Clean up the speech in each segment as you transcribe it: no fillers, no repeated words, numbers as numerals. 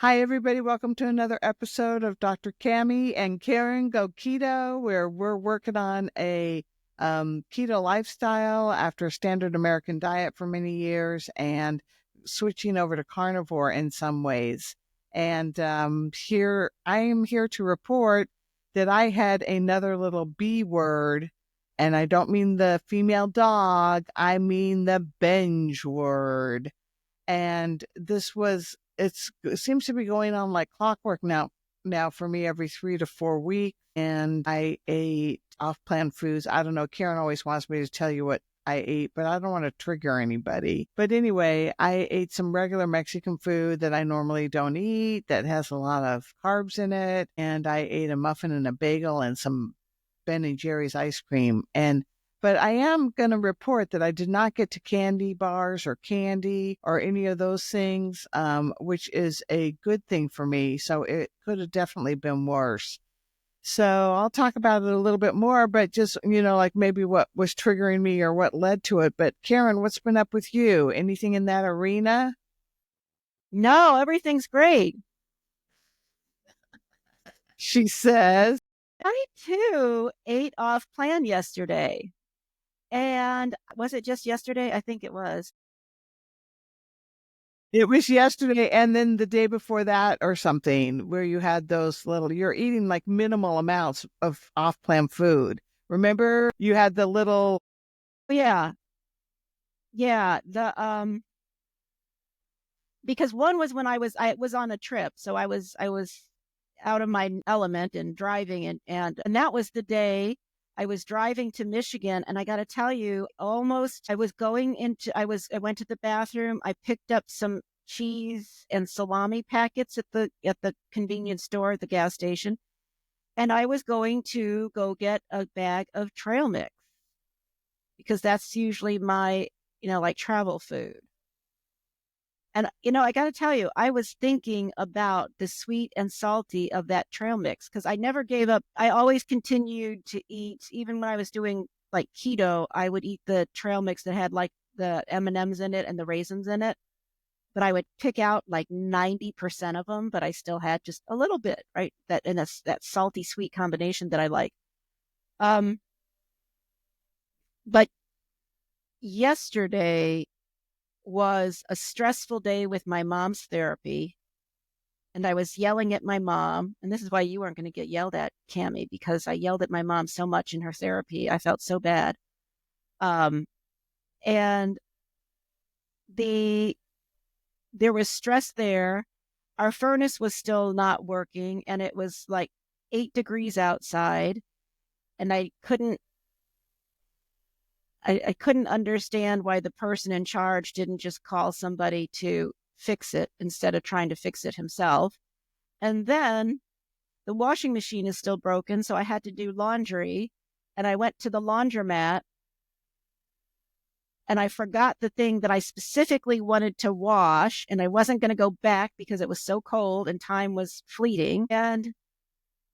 Hi, everybody. Welcome to another episode of Dr. Cammy and Karen Go Keto, where we're working on a keto lifestyle after a standard American diet for many years and switching over to carnivore in some ways. And here I am here to report that I had another little B word, and I don't mean the female dog, I mean the binge word. And it seems to be going on like clockwork now for me every 3 to 4 weeks. And I ate off-plan foods. I don't know. Karen always wants me to tell you what I ate, but I don't want to trigger anybody. But anyway, I ate some regular Mexican food that I normally don't eat that has a lot of carbs in it. And I ate a muffin and a bagel and some Ben and Jerry's ice cream. But I am going to report that I did not get to candy bars or candy or any of those things, which is a good thing for me. So it could have definitely been worse. So I'll talk about it a little bit more, but just, like maybe what was triggering me or what led to it. But Karen, what's been up with you? Anything in that arena? No, everything's great. She says. I too ate off plan yesterday. And was it just yesterday? I think it was. It was yesterday and then the day before that or something where you had you're eating like minimal amounts of off-plan food. Remember you had the little. Yeah. Yeah. Because one was when I was on a trip. So I was out of my element and driving and that was the day I was driving to Michigan. And I got to tell you, I went to the bathroom. I picked up some cheese and salami packets at the convenience store at the gas station. And I was going to go get a bag of trail mix because that's usually my, like travel food. And, I got to tell you, I was thinking about the sweet and salty of that trail mix because I never gave up. I always continued to eat, even when I was doing like keto, I would eat the trail mix that had like the M&Ms in it and the raisins in it. But I would pick out like 90% of them, but I still had just a little bit, right? That salty sweet combination that I like. Um, but yesterday was a stressful day with my mom's therapy. And I was yelling at my mom. And this is why you weren't going to get yelled at, Cammy, because I yelled at my mom so much in her therapy. I felt so bad. Um, and the there was stress there. Our furnace was still not working, and it was like 8 degrees outside. And I couldn't understand why the person in charge didn't just call somebody to fix it instead of trying to fix it himself. And then the washing machine is still broken, so I had to do laundry. And I went to the laundromat and I forgot the thing that I specifically wanted to wash. And I wasn't going to go back because it was so cold and time was fleeting. And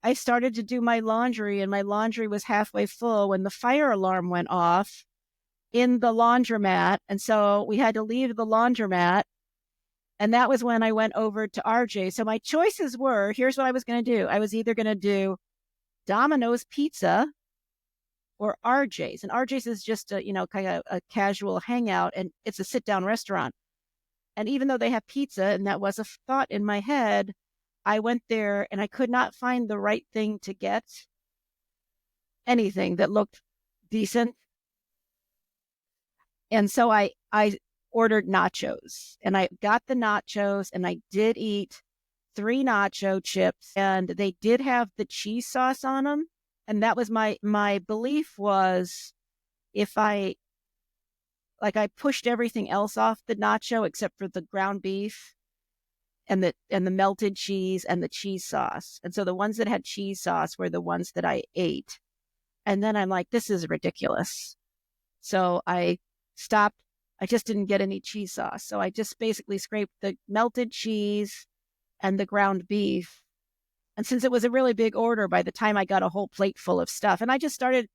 I started to do my laundry, and my laundry was halfway full when the fire alarm went off in the laundromat. And so we had to leave the laundromat. And that was when I went over to RJ. So my choices were, here's what I was going to do. I was either going to do Domino's pizza or RJ's. And RJ's is just kind of a casual hangout, and it's a sit down restaurant. And even though they have pizza, and that was a thought in my head, I went there and I could not find the right thing to get, anything that looked decent. And so I ordered nachos, and I got the nachos, and I did eat 3 nacho chips, and they did have the cheese sauce on them. And that was my belief was, if I pushed everything else off the nacho except for the ground beef and the melted cheese and the cheese sauce. And so the ones that had cheese sauce were the ones that I ate. And then I'm like, this is ridiculous. So I stopped. I just didn't get any cheese sauce. So I just basically scraped the melted cheese and the ground beef. And since it was a really big order, by the time I got a whole plate full of stuff, and I just started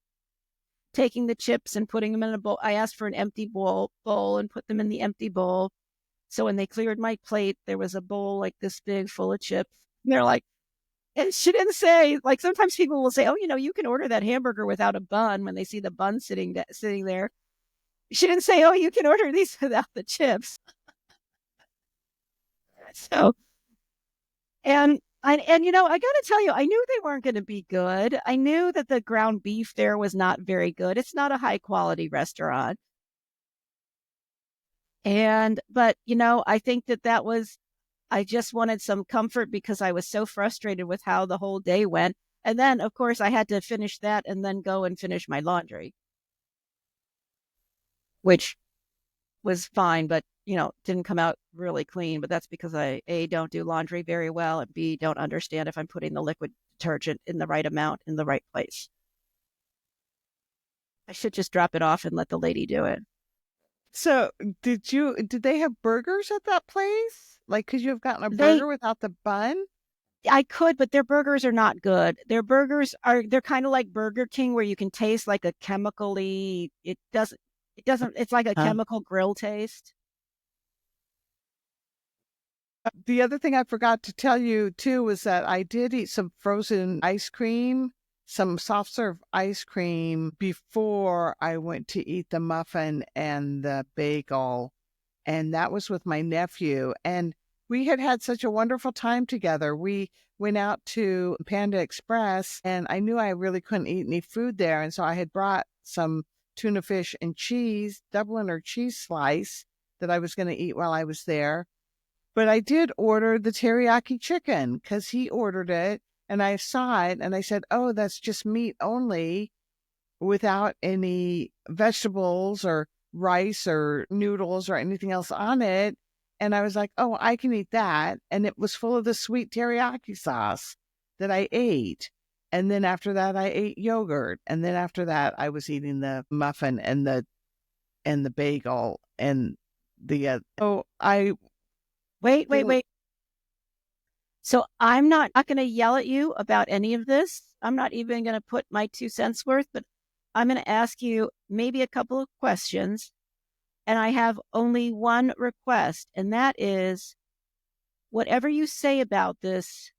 taking the chips and putting them in a bowl. I asked for an empty bowl and put them in the empty bowl. So when they cleared my plate, there was a bowl like this big full of chips. And they're like, and she didn't say, like, sometimes people will say, oh, you can order that hamburger without a bun when they see the bun sitting there. She didn't say, oh, you can order these without the chips. So, and I got to tell you, I knew they weren't going to be good. I knew that the ground beef there was not very good. It's not a high quality restaurant. But I think that was, I just wanted some comfort because I was so frustrated with how the whole day went. And then, of course, I had to finish that and then go and finish my laundry, which was fine, but, didn't come out really clean. But that's because I, A, don't do laundry very well, and B, don't understand if I'm putting the liquid detergent in the right amount in the right place. I should just drop it off and let the lady do it. So did they have burgers at that place? Like, could you have gotten a They, burger without the bun? I could, but their burgers are not good. They're kind of like Burger King where you can taste like a chemically, it's like a chemical grill taste. The other thing I forgot to tell you too was that I did eat some frozen ice cream, some soft serve ice cream before I went to eat the muffin and the bagel. And that was with my nephew. And we had such a wonderful time together. We went out to Panda Express, and I knew I really couldn't eat any food there. And so I had brought some tuna fish and cheese, Dublin or cheese slice that I was going to eat while I was there. But I did order the teriyaki chicken because he ordered it and I saw it and I said, oh, that's just meat only without any vegetables or rice or noodles or anything else on it. And I was like, oh, I can eat that. And it was full of the sweet teriyaki sauce that I ate. And then after that, I ate yogurt. And then after that, I was eating the muffin and the bagel and the, oh, I Wait. So I'm not going to yell at you about any of this. I'm not even going to put my 2 cents worth, but I'm going to ask you maybe a couple of questions. And I have only one request, and that is whatever you say about this,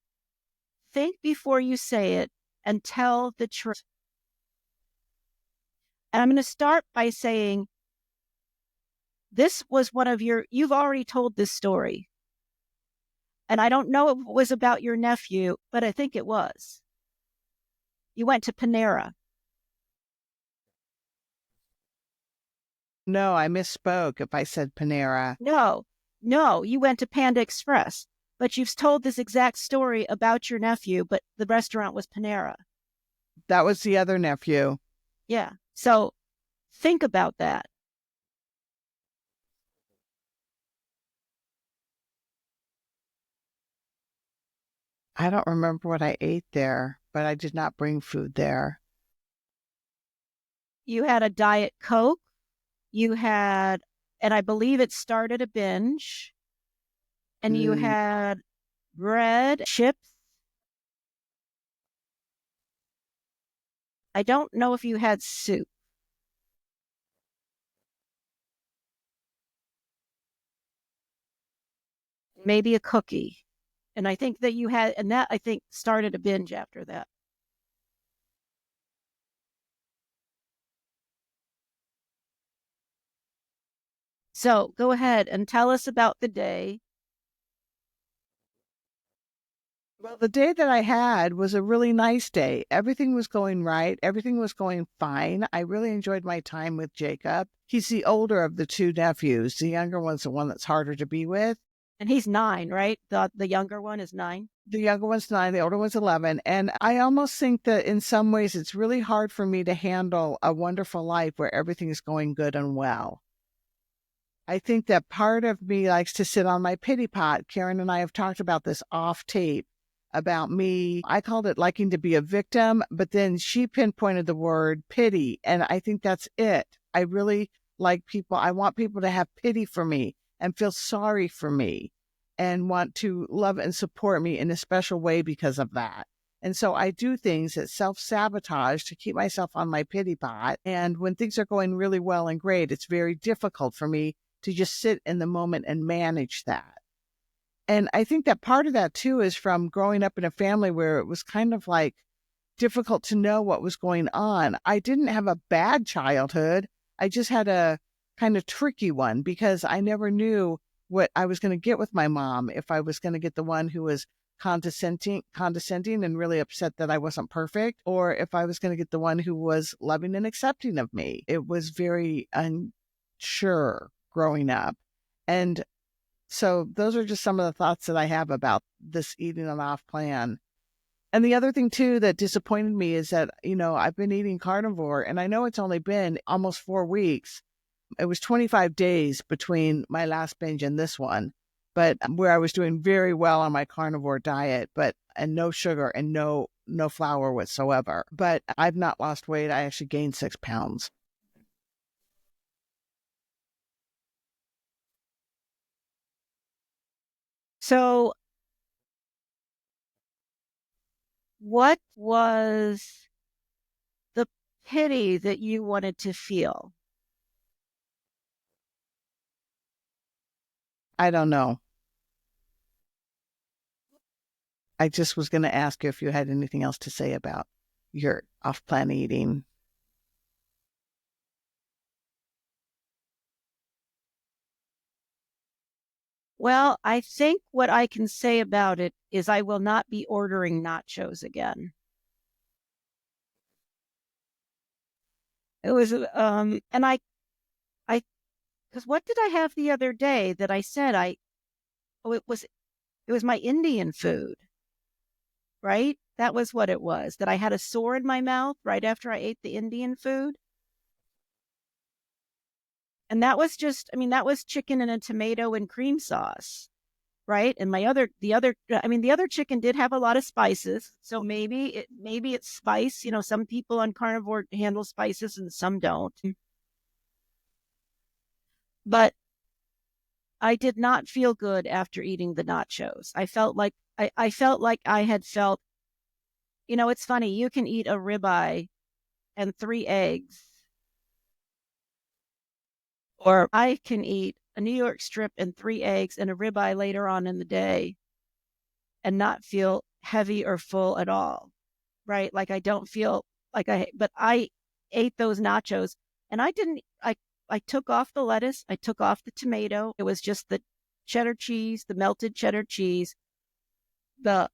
think before you say it and tell the truth. And I'm going to start by saying this was you've already told this story. And I don't know if it was about your nephew, but I think it was. You went to Panera. No, I misspoke if I said Panera. No, you went to Panda Express. But you've told this exact story about your nephew, but the restaurant was Panera. That was the other nephew. Yeah. So think about that. I don't remember what I ate there, but I did not bring food there. You had a Diet Coke. And I believe it started a binge. And you had bread, chips. I don't know if you had soup. Maybe a cookie. And I think that that I think started a binge after that. So go ahead and tell us about the day. Well, the day that I had was a really nice day. Everything was going right. Everything was going fine. I really enjoyed my time with Jacob. He's the older of the 2 nephews. The younger one's the one that's harder to be with. And he's 9, right? The younger one is 9. The younger one's 9, the older one's 11. And I almost think that in some ways it's really hard for me to handle a wonderful life where everything is going good and well. I think that part of me likes to sit on my pity pot. Karen and I have talked about this off tape about me. I called it liking to be a victim, but then she pinpointed the word pity. And I think that's it. I really like people. I want people to have pity for me and feel sorry for me and want to love and support me in a special way because of that. And so I do things that self-sabotage to keep myself on my pity pot. And when things are going really well and great, it's very difficult for me to just sit in the moment and manage that. And I think that part of that too is from growing up in a family where it was kind of like difficult to know what was going on. I didn't have a bad childhood. I just had a kind of tricky one because I never knew what I was going to get with my mom, if I was going to get the one who was condescending and really upset that I wasn't perfect, or if I was going to get the one who was loving and accepting of me. It was very unsure growing up. And so those are just some of the thoughts that I have about this eating an off plan. And the other thing too that disappointed me is that, I've been eating carnivore and I know it's only been almost 4 weeks. It was 25 days between my last binge and this one, but where I was doing very well on my carnivore diet, and no sugar and no flour whatsoever. But I've not lost weight. I actually gained 6 pounds. So what was the pity that you wanted to feel? I don't know. I just was going to ask you if you had anything else to say about your off-plan eating. Well, I think what I can say about it is I will not be ordering nachos again. It was, and because what did I have the other day that I said it was my Indian food, right? That was what it was, that I had a sore in my mouth right after I ate the Indian food. And that was that was chicken and a tomato and cream sauce, right? And the other chicken did have a lot of spices. So maybe it's spice. Some people on carnivore handle spices and some don't. But I did not feel good after eating the nachos. I felt like I had felt, it's funny, you can eat a ribeye and 3 eggs, or I can eat a New York strip and 3 eggs and a ribeye later on in the day and not feel heavy or full at all, right? Like I don't feel but I ate those nachos and I took off the lettuce, I took off the tomato. It was just the cheddar cheese, the melted cheddar cheese, the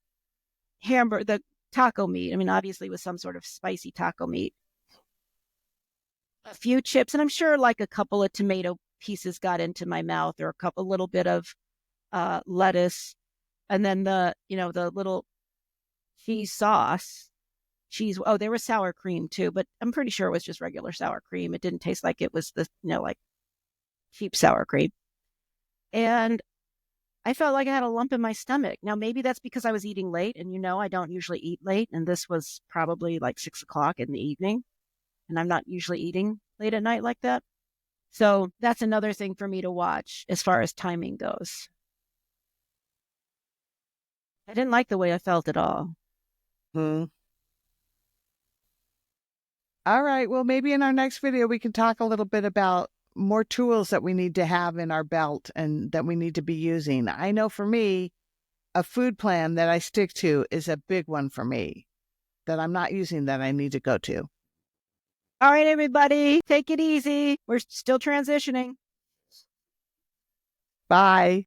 the taco meat. Obviously it was some sort of spicy taco meat, a few chips, and I'm sure like a couple of tomato pieces got into my mouth, or a little bit of lettuce, and then the little cheese sauce. Oh, there was sour cream too, but I'm pretty sure it was just regular sour cream. It didn't taste like it was like cheap sour cream. And I felt like I had a lump in my stomach. Now, maybe that's because I was eating late, and I don't usually eat late, and this was probably like 6 o'clock in the evening, and I'm not usually eating late at night like that. So that's another thing for me to watch as far as timing goes. I didn't like the way I felt at all. Hmm. All right. Well, maybe in our next video, we can talk a little bit about more tools that we need to have in our belt and that we need to be using. I know for me, a food plan that I stick to is a big one for me that I'm not using that I need to go to. All right, everybody, take it easy. We're still transitioning. Bye.